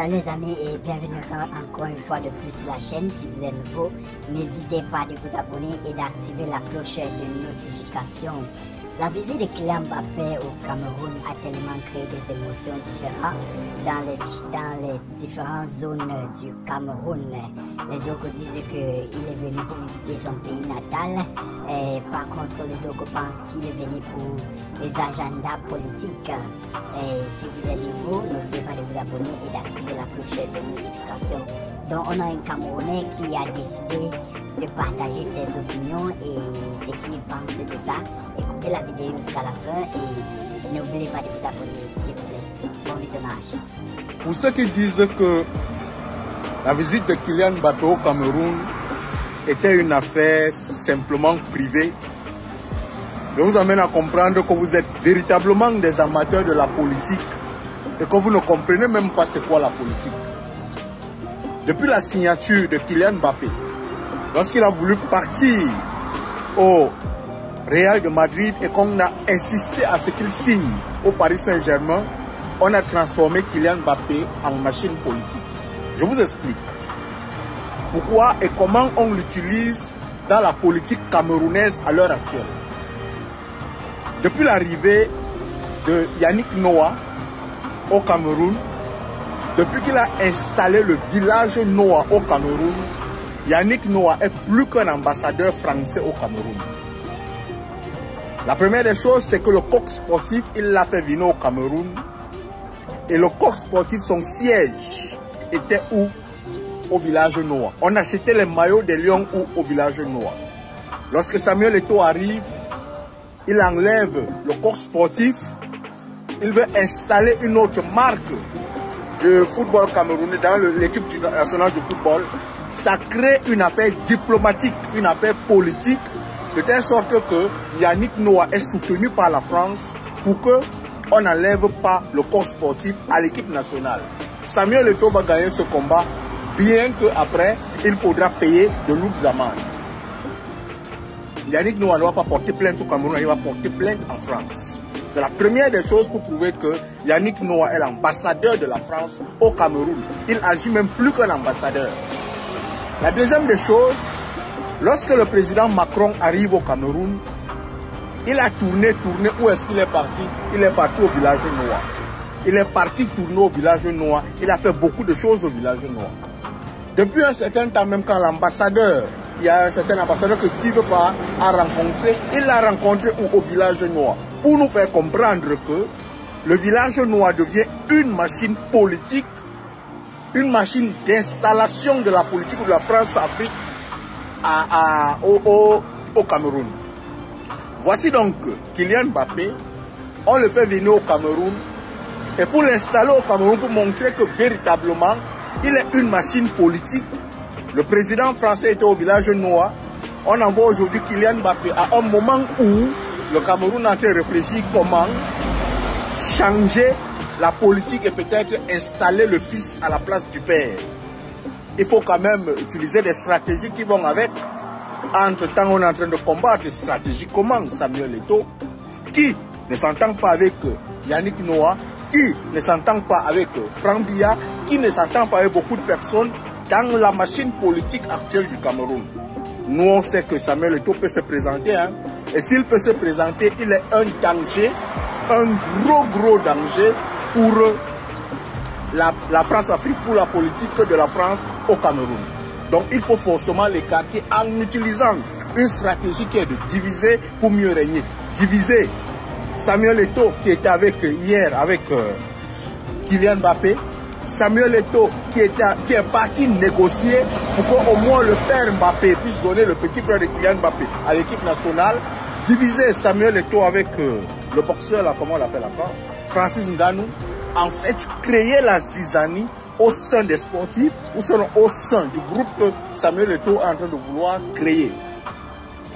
Salut les amis et bienvenue encore une fois de plus sur la chaîne. Si vous êtes nouveau, n'hésitez pas de vous abonner et d'activer la cloche de notification. La visite de Kylian Mbappé au Cameroun a tellement créé des émotions différentes dans les différentes zones du Cameroun. Les Oko disent qu'il est venu pour visiter son pays natal. Et par contre, les Oko pensent qu'il est venu pour les agendas politiques. Et si vous êtes nouveau, n'oubliez pas de vous abonner et d'activer la cloche de notification. Donc, on a un Camerounais qui a décidé de partager ses opinions et ce qu'il pense de ça. Écoutez la vidéo jusqu'à la fin et n'oubliez pas de vous abonner, s'il vous plaît. Bon visionnage. Pour ceux qui disent que la visite de Kylian Mbappé au Cameroun était une affaire simplement privée, je vous amène à comprendre que vous êtes véritablement des amateurs de la politique et que vous ne comprenez même pas c'est quoi la politique. Depuis la signature de Kylian Mbappé, lorsqu'il a voulu partir au Real de Madrid et qu'on a insisté à ce qu'il signe au Paris Saint-Germain, on a transformé Kylian Mbappé en machine politique. Je vous explique pourquoi et comment on l'utilise dans la politique camerounaise à l'heure actuelle. Depuis l'arrivée de Yannick Noah au Cameroun, depuis qu'il a installé le village Noah au Cameroun, Yannick Noah est plus qu'un ambassadeur français au Cameroun. La première des choses, c'est que le coq sportif, il l'a fait venir au Cameroun. Et le coq sportif, son siège était où? Au village Noah. On achetait les maillots des Lions au village Noah. Lorsque Samuel Eto'o arrive, il enlève le coq sportif. Il veut installer une autre marque de football camerounais dans l'équipe nationale de football. Ça crée une affaire diplomatique, une affaire politique, de telle sorte que Yannick Noah est soutenu par la France pour qu'on n'enlève pas le corps sportif à l'équipe nationale. Samuel Eto'o va gagner ce combat, bien qu'après, il faudra payer de lourdes amendes. Yannick Noah ne va pas porter plainte au Cameroun, il va porter plainte en France. C'est la première des choses pour prouver que Yannick Noah est l'ambassadeur de la France au Cameroun. Il agit même plus qu'un ambassadeur. La deuxième des choses, lorsque le président Macron arrive au Cameroun, il a tourné. Où est-ce qu'il est parti? Il est parti au village Noah. Il est parti tourner au village Noah. Il a fait beaucoup de choses au village Noah. Depuis un certain temps, même quand l'ambassadeur, il y a un certain ambassadeur que Steve Fa a rencontré, il l'a rencontré au village Noah. Pour nous faire comprendre que le village Noah devient une machine politique, une machine d'installation de la politique de la France-Afrique au Cameroun. Voici donc Kylian Mbappé, on le fait venir au Cameroun et pour l'installer au Cameroun pour montrer que véritablement il est une machine politique. Le président français était au village Noah. On envoie aujourd'hui Kylian Mbappé à un moment où le Cameroun est en train de réfléchir comment changer la politique et peut-être installer le fils à la place du père. Il faut quand même utiliser des stratégies qui vont avec. Entre-temps, on est en train de combattre des stratégies. Comment Samuel Eto'o, qui ne s'entend pas avec Yannick Noah, qui ne s'entend pas avec Franck Biya, qui ne s'entend pas avec beaucoup de personnes dans la machine politique actuelle du Cameroun. Nous, on sait que Samuel Eto'o peut se présenter. Et s'il peut se présenter, il est un danger, un gros danger pour la France-Afrique, pour la politique de la France au Cameroun. Donc il faut forcément l'écarter en utilisant une stratégie qui est de diviser pour mieux régner. Diviser Samuel Eto'o qui était hier avec Kylian Mbappé. Samuel Eto'o qui est parti négocier pour qu'au moins le père Mbappé puisse donner le petit frère de Kylian Mbappé à l'équipe nationale. Diviser Samuel Eto'o avec le boxeur, là, comment on l'appelle encore, Francis Ngannou. En fait, créer la zizanie au sein des sportifs ou au sein du groupe que Samuel Eto'o est en train de vouloir créer.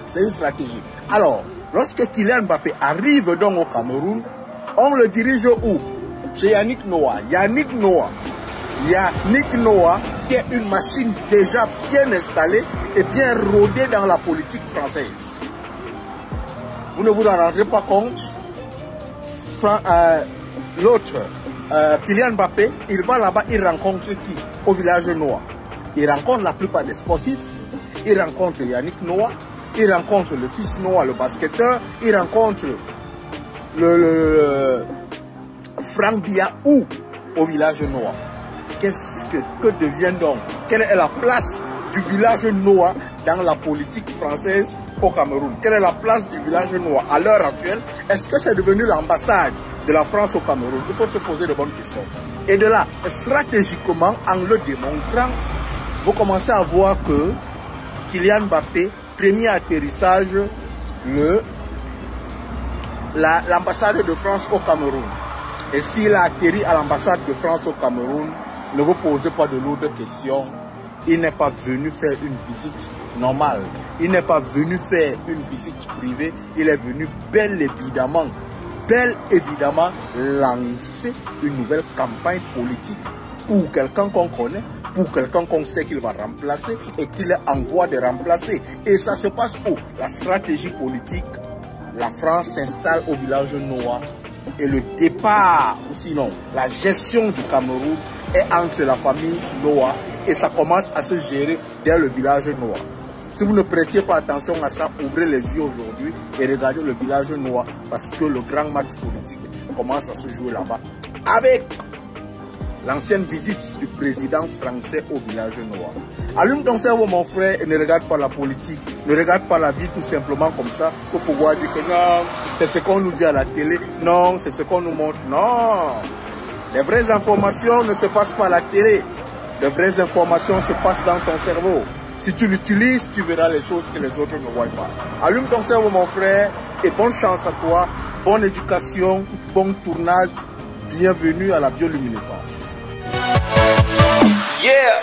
C'est une stratégie. Alors, lorsque Kylian Mbappé arrive donc au Cameroun, on le dirige où? Chez Yannick Noah. Yannick Noah qui est une machine déjà bien installée et bien rodée dans la politique française. Vous ne vous en rendrez pas compte. L'autre, Kylian Mbappé, il va là-bas, il rencontre qui? Au village Noah. Il rencontre la plupart des sportifs. Il rencontre Yannick Noah. Il rencontre le fils Noah, le basketteur. Il rencontre le Franck Biaou au village Noah. Qu'est-ce que devient donc? Quelle est la place du village Noah dans la politique française au Cameroun? Quelle est la place du village Noah à l'heure actuelle? Est-ce que c'est devenu l'ambassade de la France au Cameroun? Il faut se poser de bonnes questions. Et de là, stratégiquement, en le démontrant, vous commencez à voir que Kylian Mbappé, premier atterrissage, l'ambassade de France au Cameroun. Et s'il a atterri à l'ambassade de France au Cameroun, ne vous posez pas de lourdes questions. Il n'est pas venu faire une visite normale. Il n'est pas venu faire une visite privée. Il est venu bel évidemment lancer une nouvelle campagne politique pour quelqu'un qu'on connaît, pour quelqu'un qu'on sait qu'il va remplacer et qu'il est en voie de remplacer. Et ça se passe où? La stratégie politique, la France s'installe au village Noah et le départ, ou sinon la gestion du Cameroun est entre la famille Noah et ça commence à se gérer dès le village Noah. Si vous ne prêtiez pas attention à ça, ouvrez les yeux aujourd'hui et regardez le village Noah parce que le grand match politique commence à se jouer là-bas avec l'ancienne visite du président français au village Noah. Allume ton cerveau mon frère et ne regarde pas la politique, ne regarde pas la vie tout simplement comme ça pour pouvoir dire que non, c'est ce qu'on nous dit à la télé, non, c'est ce qu'on nous montre, non. Les vraies informations ne se passent pas à la télé, les vraies informations se passent dans ton cerveau. Si tu l'utilises, tu verras les choses que les autres ne voient pas. Allume ton cerveau mon frère et bonne chance à toi, bonne éducation, bon tournage, bienvenue à la bioluminescence. Yeah.